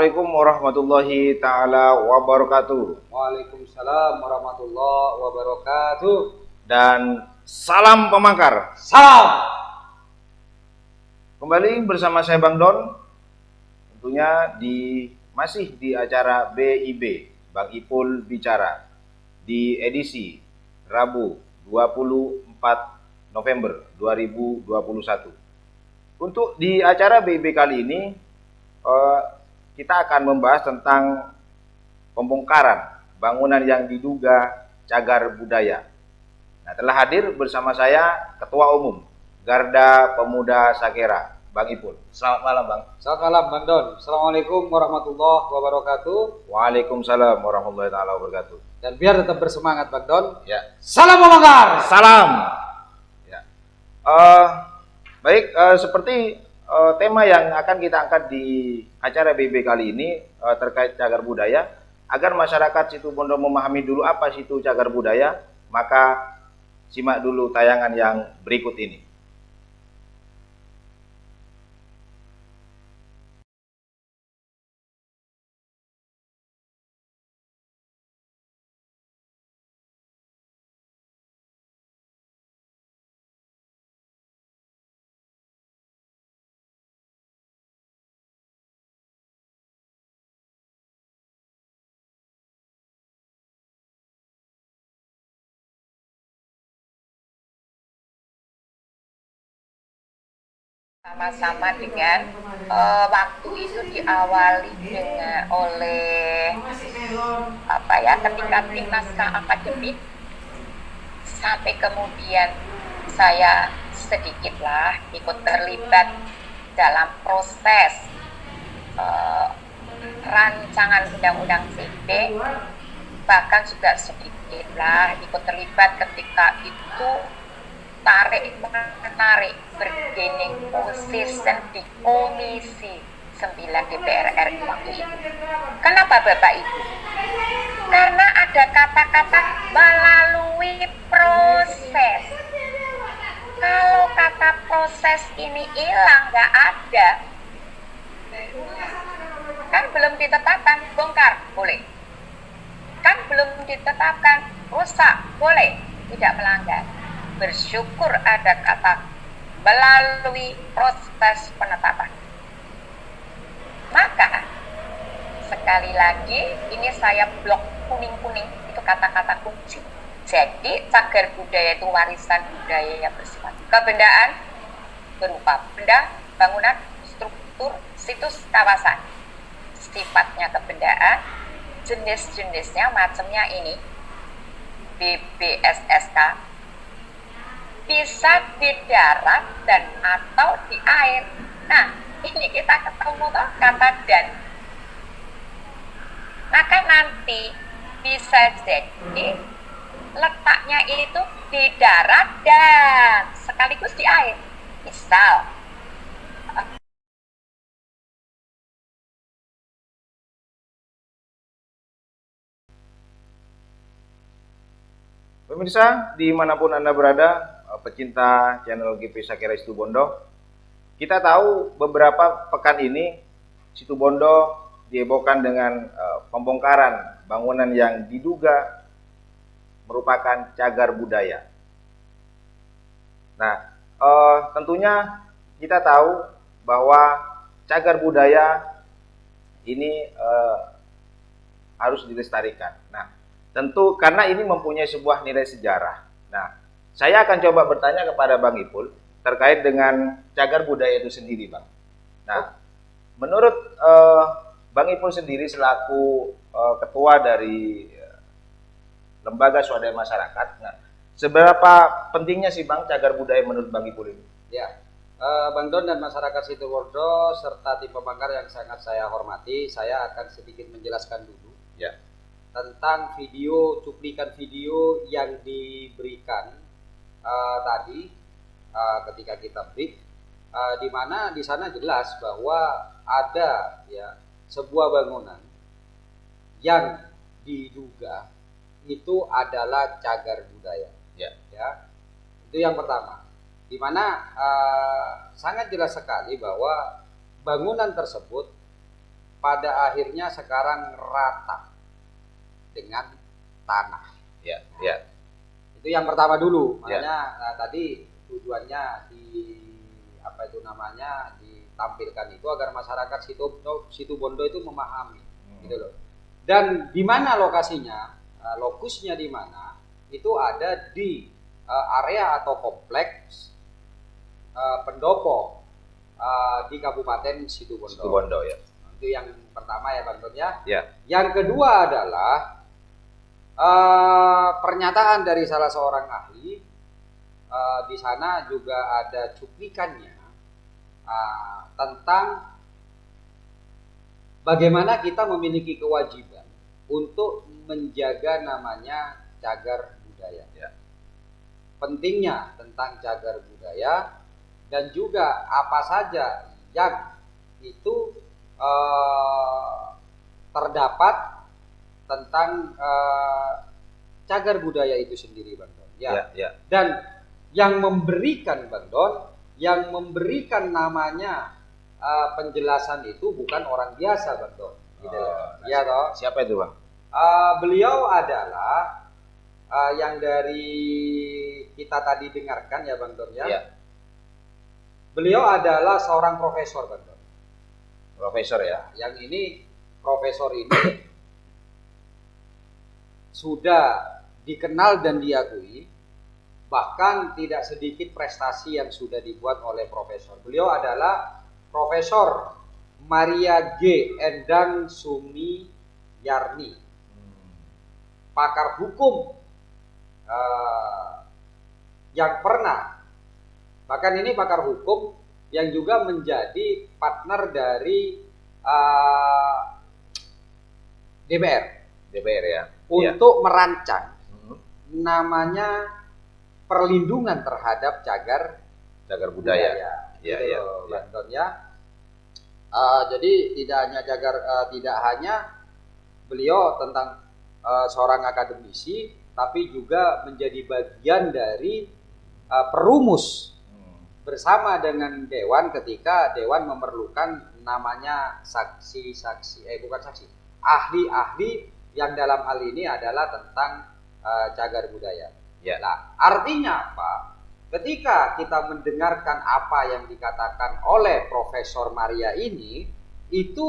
Assalamualaikum warahmatullahi taala wabarakatuh. Waalaikumsalam warahmatullahi wabarakatuh. Dan salam pemangkar. Salam. Kembali bersama saya Bang Don. Tentunya masih di acara BIB, Bang Ipul Bicara, di edisi Rabu 24 November 2021. Untuk di acara BIB kali ini kita akan membahas tentang pembongkaran bangunan yang diduga cagar budaya. Nah, telah hadir bersama saya Ketua Umum Garda Pemuda Sakera, Bang Ipul. Selamat malam, Bang. Selamat malam, Bang Don. Assalamualaikum warahmatullahi wabarakatuh. Waalaikumsalam warahmatullahi wabarakatuh. Dan biar tetap bersemangat, Bang Don. Ya. Salam pemangkar. Salam. Ya. Baik, seperti tema yang akan kita angkat di acara BB kali ini terkait cagar budaya. Agar masyarakat Situbondo memahami dulu apa itu cagar budaya, maka simak dulu tayangan yang berikut ini. Sama-sama dengan waktu itu diawali dengan oleh ketika tim naskah akademik, sampai kemudian saya sedikitlah ikut terlibat dalam proses rancangan undang-undang CIP, bahkan juga sedikitlah ikut terlibat ketika itu tarik-menarik bergening position di Komisi 9 DPR RI waktu itu. Kenapa Bapak Ibu? Karena ada kata-kata melalui proses. Kalau kata proses ini hilang, nggak ada, kan belum ditetapkan bongkar, boleh. Kan belum ditetapkan rusak, boleh, tidak melanggar. Bersyukur ada kata melalui proses penetapan. Maka sekali lagi ini saya blok kuning-kuning, itu kata-kata kunci. Jadi cagar budaya itu warisan budaya yang bersifat kebendaan berupa benda, bangunan, struktur, situs, kawasan. Sifatnya kebendaan, jenis-jenisnya macamnya ini BBSSK, bisa di darat dan atau di air. Nah, ini kita ketemu toh kata dan. Maka nanti bisa jadi letaknya itu di darat dan sekaligus di air. Misal Pemirsa, dimanapun Anda berada, pecinta channel GP Sakera Situbondo, kita tahu beberapa pekan ini Situbondo dihebohkan dengan pembongkaran bangunan yang diduga merupakan cagar budaya. Nah, tentunya kita tahu bahwa cagar budaya ini harus dilestarikan. Nah, tentu karena ini mempunyai sebuah nilai sejarah. Nah, saya akan coba bertanya kepada Bang Ipul terkait dengan cagar budaya itu sendiri, Bang. Nah, menurut Bang Ipul sendiri selaku ketua dari lembaga swadaya masyarakat, nah, seberapa pentingnya sih Bang cagar budaya menurut Bang Ipul ini? Ya, Bang Don dan masyarakat Situbondo serta tim pembongkar yang sangat saya hormati, saya akan sedikit menjelaskan dulu. Ya. Tentang cuplikan video yang diberikan tadi ketika kita break, di mana di sana jelas bahwa ada ya sebuah bangunan yang diduga itu adalah cagar budaya. Ya. Ya, itu yang pertama. Di mana sangat jelas sekali bahwa bangunan tersebut pada akhirnya sekarang rata dengan tanah. Ya, ya. Itu yang pertama dulu. Ya. Makanya tadi tujuannya ditampilkan itu agar masyarakat Situbondo itu memahami, gitu loh. Dan di mana lokasinya, lokusnya di mana, itu ada di area atau kompleks pendopo di Kabupaten Situbondo. Situbondo ya. Itu yang pertama ya Bang Don ya. Ya. Yang kedua adalah pernyataan dari salah seorang ahli. Di sana juga ada cuplikannya tentang bagaimana kita memiliki kewajiban untuk menjaga namanya cagar budaya. Ya. Pentingnya tentang cagar budaya dan juga apa saja yang itu terdapat tentang cagar budaya itu sendiri, Bang Don. Ya. Ya. Dan yang memberikan, Bang Don, yang memberikan namanya penjelasan itu bukan orang biasa, Bang Don. Gitu. Ya toh. Siapa itu, Bang? Beliau adalah yang dari kita tadi dengarkan ya, Bang Don ya. Ya. Beliau adalah seorang profesor, Bang Don. Profesor ya. Yang ini profesor ini sudah dikenal dan diakui, bahkan tidak sedikit prestasi yang sudah dibuat oleh profesor. Beliau adalah Profesor Maria G. Endang Sumi Yarni, pakar hukum yang pernah, bahkan ini pakar hukum yang juga menjadi partner dari DPR ya. untuk merancang namanya perlindungan terhadap cagar budaya. Gitu Ya. loh, Bang Don ya. Jadi tidak hanya beliau tentang seorang akademisi, tapi juga menjadi bagian dari perumus bersama dengan Dewan ketika Dewan memerlukan namanya ahli-ahli yang dalam hal ini adalah tentang cagar budaya. Ya. Nah, artinya apa? Ketika kita mendengarkan apa yang dikatakan oleh Profesor Maria ini, itu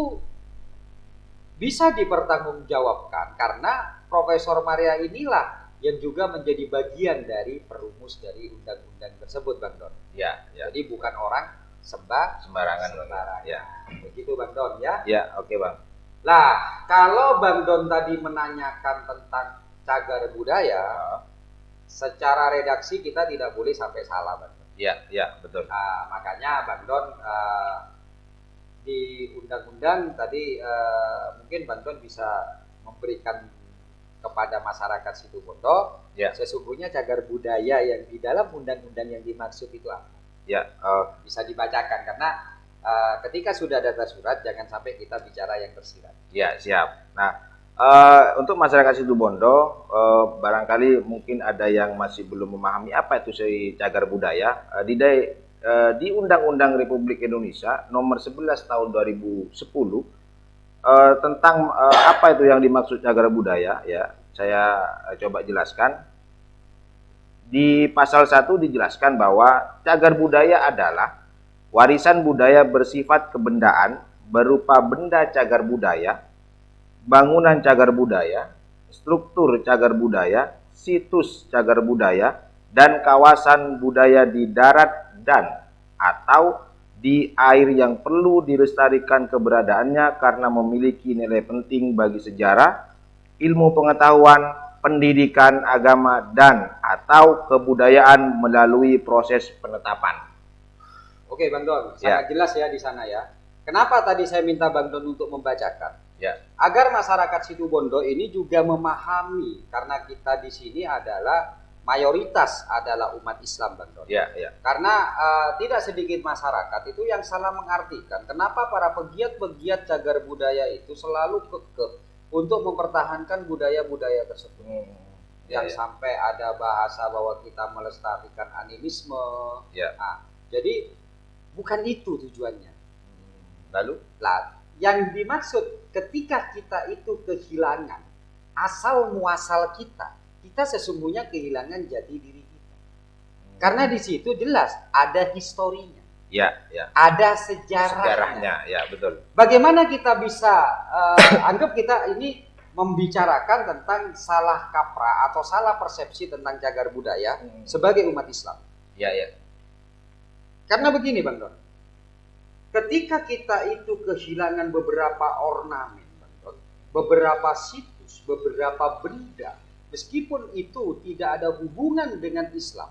bisa dipertanggungjawabkan karena Profesor Maria inilah yang juga menjadi bagian dari perumus dari undang-undang tersebut, Bang Don. Ya. Jadi bukan orang sembarangan. Ya. Begitu, Bang Don ya. Ya, oke, Bang. Lah, kalau Bang Don tadi menanyakan tentang cagar budaya, secara redaksi kita tidak boleh sampai salah, Bang Don. Ya, betul. Makanya Bang Don di undang-undang tadi mungkin Bang Don bisa memberikan kepada masyarakat Situbondo sesungguhnya cagar budaya yang di dalam undang-undang yang dimaksud itu apa. Ya, bisa dibacakan karena ketika sudah ada surat jangan sampai kita bicara yang tersirat. Ya, siap. Nah, untuk masyarakat Situbondo, barangkali mungkin ada yang masih belum memahami apa itu cagar budaya. Di Undang-Undang Republik Indonesia Nomor 11 Tahun 2010 tentang apa itu yang dimaksud cagar budaya, ya, saya coba jelaskan. Di pasal 1 dijelaskan bahwa cagar budaya adalah warisan budaya bersifat kebendaan berupa benda cagar budaya, bangunan cagar budaya, struktur cagar budaya, situs cagar budaya, dan kawasan budaya di darat dan atau di air yang perlu dilestarikan keberadaannya karena memiliki nilai penting bagi sejarah, ilmu pengetahuan, pendidikan, agama, dan atau kebudayaan melalui proses penetapan. Oke, Bang Don, sangat jelas ya di sana ya. Kenapa tadi saya minta Bang Don untuk membacakan? Ya. Agar masyarakat Situbondo ini juga memahami karena kita di sini adalah mayoritas adalah umat Islam, Bang Don. Ya. Karena tidak sedikit masyarakat itu yang salah mengartikan kenapa para pegiat-pegiat cagar budaya itu selalu kekeh untuk mempertahankan budaya-budaya tersebut. Yang sampai ada bahasa bahwa kita melestarikan animisme. Ya. Nah, jadi bukan itu tujuannya. Lalu? Yang dimaksud ketika kita itu kehilangan asal muasal kita, kita sesungguhnya kehilangan jati diri kita. Karena di situ jelas ada historinya. Ya, ya. Ada sejarahnya. Ya, betul. Bagaimana kita bisa anggap kita ini membicarakan tentang salah kaprah atau salah persepsi tentang cagar budaya sebagai umat Islam? Ya, ya. Karena begini, Bang Don. Ketika kita itu kehilangan beberapa ornamen, Bang Don, beberapa situs, beberapa benda, meskipun itu tidak ada hubungan dengan Islam,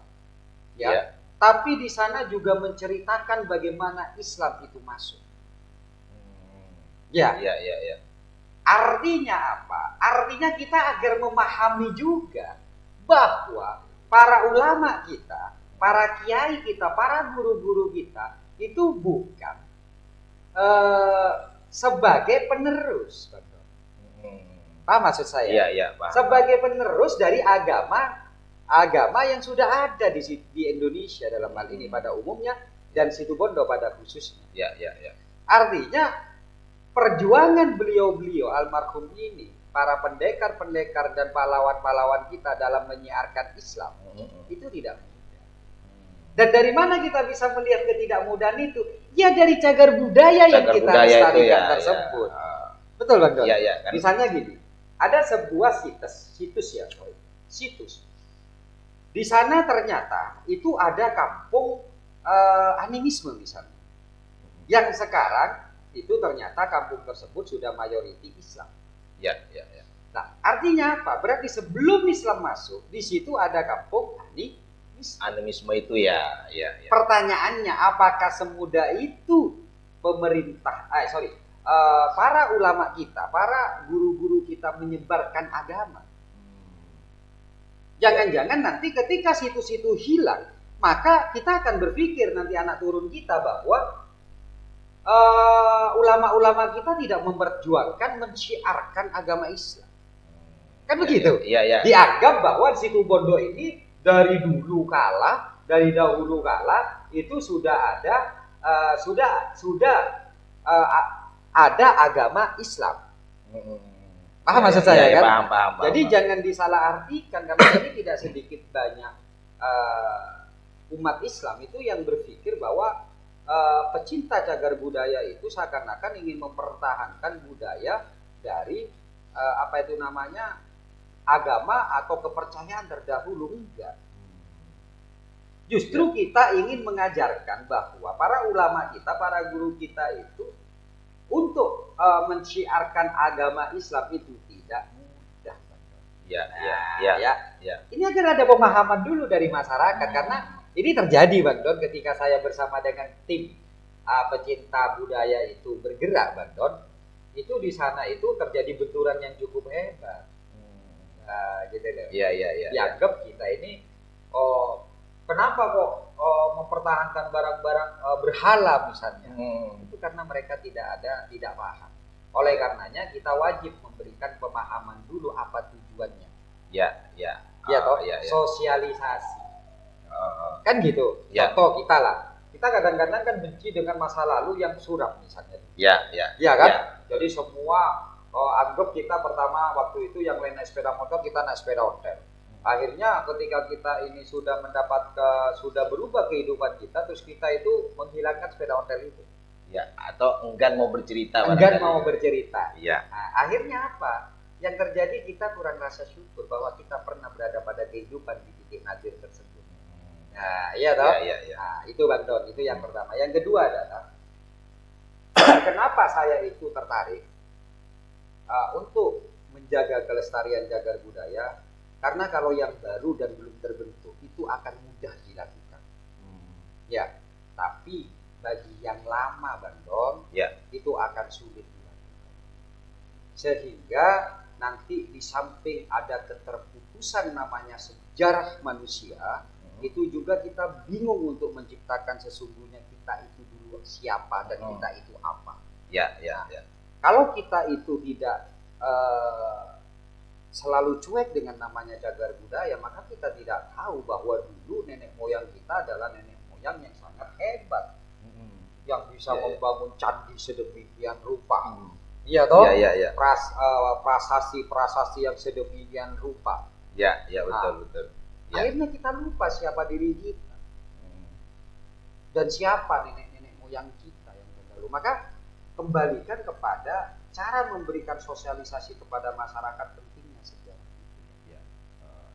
ya. Tapi di sana juga menceritakan bagaimana Islam itu masuk. Ya. Artinya apa? Artinya kita agar memahami juga bahwa para ulama kita, para kiai kita, para guru-guru kita itu bukan sebagai penerus. Paham maksud saya? Iya, paham. Sebagai penerus dari agama yang sudah ada di Indonesia dalam hal ini pada umumnya dan Situbondo pada khususnya. Ya. Artinya perjuangan beliau-beliau almarhum ini, para pendekar-pendekar dan pahlawan-pahlawan kita dalam menyiarkan Islam itu tidak mudah. Dan dari mana kita bisa melihat ketidakmudahan itu? Ya dari cagar budaya yang kita lestarikan tersebut. Ya. Betul, Bang Don? Iya, kan? Misalnya gini, ada sebuah situs. Di sana ternyata itu ada kampung animisme misalnya. Yang sekarang itu ternyata kampung tersebut sudah mayoriti Islam. Ya. Nah, artinya apa? Berarti sebelum Islam masuk, di situ ada kampung animisme itu ya. Pertanyaannya, apakah semudah itu para ulama kita, para guru-guru kita menyebarkan agama? Jangan-jangan nanti ketika situs itu hilang, maka kita akan berpikir nanti anak turun kita bahwa ulama-ulama kita tidak memperjuangkan, menciarkan agama Islam. Kan begitu? Iya. Dianggap bahwa Situbondo ini dari dahulu kala itu sudah ada agama Islam. Paham maksud saya kan? Paham. Jadi jangan disalahartikan, karena ini tidak sedikit banyak umat Islam itu yang berpikir bahwa pecinta cagar budaya itu seakan-akan ingin mempertahankan budaya dari agama atau kepercayaan terdahulu. Enggak. Justru kita ingin mengajarkan bahwa para ulama kita, para guru kita itu untuk menciarkan agama Islam itu tidak mudah. Ya. Ini agar ada pemahaman dulu dari masyarakat, karena ini terjadi, Bang Don, ketika saya bersama dengan tim pecinta budaya itu bergerak, Bang Don, itu di sana itu terjadi benturan yang cukup hebat. Gitu loh. Iya. Dianggap kita ini, kenapa kok mempertahankan barang-barang berhala misalnya? Itu karena mereka tidak paham. Oleh karenanya kita wajib memberikan pemahaman dulu apa tujuannya. Ya. Sosialisasi. Kan gitu. Ya. Contoh kita lah. Kita kadang-kadang kan benci dengan masa lalu yang suram misalnya. Ya kan? Ya. Jadi semua anggap kita pertama waktu itu yang naik sepeda motor, kita naik sepeda ontel. Akhirnya ketika kita ini sudah berubah kehidupan kita, terus kita itu menghilangkan sepeda ontel itu. Ya, atau enggan mau bercerita. Iya. Nah, akhirnya apa? Yang terjadi kita kurang rasa syukur bahwa kita pernah berada pada kehidupan di titik nadir tersebut. Nah, iya toh? Iya. Nah, itu Bang Don, itu yang pertama. Yang kedua adalah kenapa saya itu tertarik untuk menjaga kelestarian cagar budaya? Karena kalau yang baru dan belum terbentuk itu akan mudah dilakukan. Ya, tapi bagi yang lama, Bang Don, itu akan sulit dilakukan. Sehingga nanti di samping ada keterputusan namanya sejarah manusia, itu juga kita bingung untuk menciptakan sesungguhnya kita itu dulu siapa dan kita itu apa. Ya. Kalau kita itu tidak selalu cuek dengan namanya cagar budaya, maka kita tidak tahu bahwa dulu nenek moyang kita adalah nenek moyang yang sangat hebat. yang bisa Iya, iya. membangun candi sedemikian rupa. Iya toh? Iya, iya. Prasasti yang sedemikian rupa. Ya, ya betul, Nah, betul. Ya. Akhirnya kita lupa siapa diri kita dan siapa nenek-nenek moyang kita yang terdahulu. Maka kembalikan kepada cara memberikan sosialisasi kepada masyarakat pentingnya sejarah. Ya.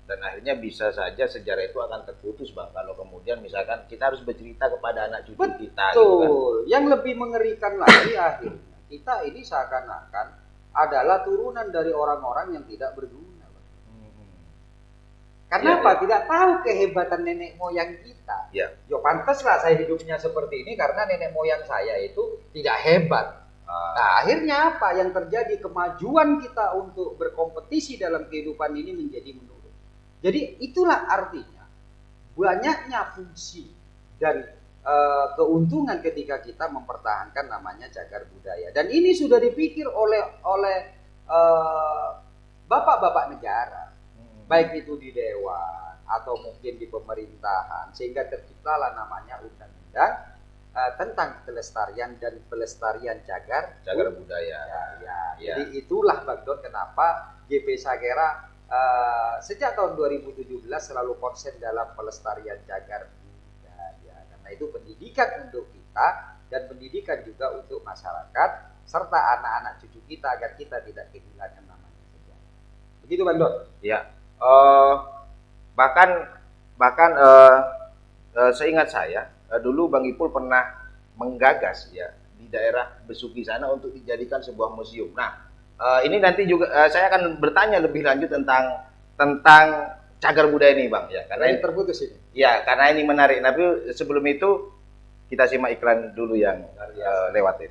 Dan akhirnya bisa saja sejarah itu akan terputus, Bang, kalau kemudian misalkan kita harus bercerita kepada anak cucu kita gitu kan. Betul. Yang lebih mengerikan lagi akhirnya kita ini seakan-akan adalah turunan dari orang-orang yang tidak berguna. Karena Ya, apa? ya. Tidak tahu kehebatan nenek moyang kita. Ya. Yo pantaslah saya hidupnya seperti ini karena nenek moyang saya itu tidak hebat. Nah, akhirnya apa yang terjadi? Kemajuan kita untuk berkompetisi dalam kehidupan ini menjadi menurun. Jadi itulah artinya banyaknya fungsi dan keuntungan ketika kita mempertahankan namanya cagar budaya. Dan ini sudah dipikir oleh bapak-bapak negara, baik itu di dewan atau mungkin di pemerintahan, sehingga terciptalah namanya undang-undang tentang kelestarian dan pelestarian cagar budaya. Ya. Ya. Jadi itulah Bang Don kenapa GP Sagera sejak tahun 2017 selalu konsen dalam pelestarian cagar budaya. Karena itu pendidikan untuk kita dan pendidikan juga untuk masyarakat serta anak-anak cucu kita agar kita tidak kehilangan namanya sejarah. Begitu Bang Don? Ya. Bahkan seingat saya dulu Bang Ipul pernah menggagas ya di daerah Besuki sana untuk dijadikan sebuah museum. Nah, ini nanti juga saya akan bertanya lebih lanjut tentang cagar budaya ini, Bang, ya. Karena ini terputus ini. Ya, karena ini menarik. Tapi sebelum itu kita simak iklan dulu yang lewatin.